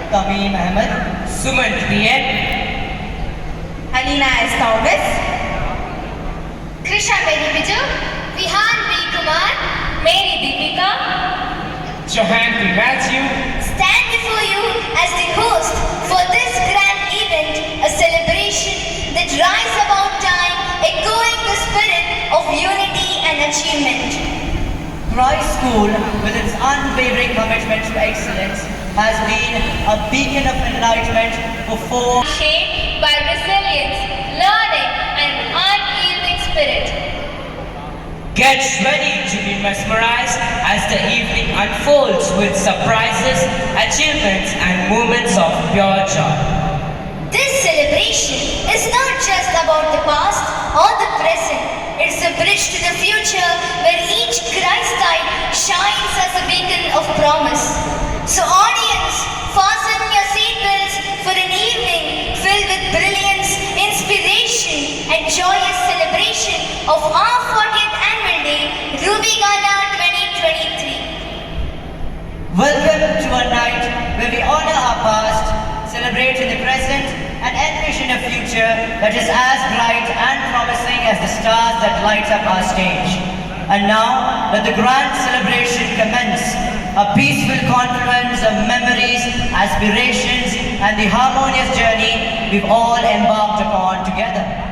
Tamim Ahmed, Suman PN, Alina S. Thomas, Krisha Benibiju, Vihan B. Kumar, Mary Deepika, Johan P. Matthew, stand before you as the host for this grand event, a celebration that rise about time, echoing the spirit of unity and achievement. Price School, with its unwavering commitment to excellence, has been a beacon of enlightenment for shaped by resilience, learning, and unyielding spirit. Get ready to be mesmerized as the evening unfolds with surprises, achievements, and moments of pure joy. This celebration is not just about the past or the present. It's a bridge to the future where each Christite shines as a beacon of promise. So audience, fasten your seatbelts for an evening filled with brilliance, inspiration, and joyous celebration of our 40th annual day, Ruby Gala 2023. Welcome to a night where we honor our past, celebrate in the present, and envision a future that is as bright and promising as the stars that light up our stage. And now, let the grand celebration commence, a peaceful confluence of memories, aspirations, and the harmonious journey we've all embarked upon together.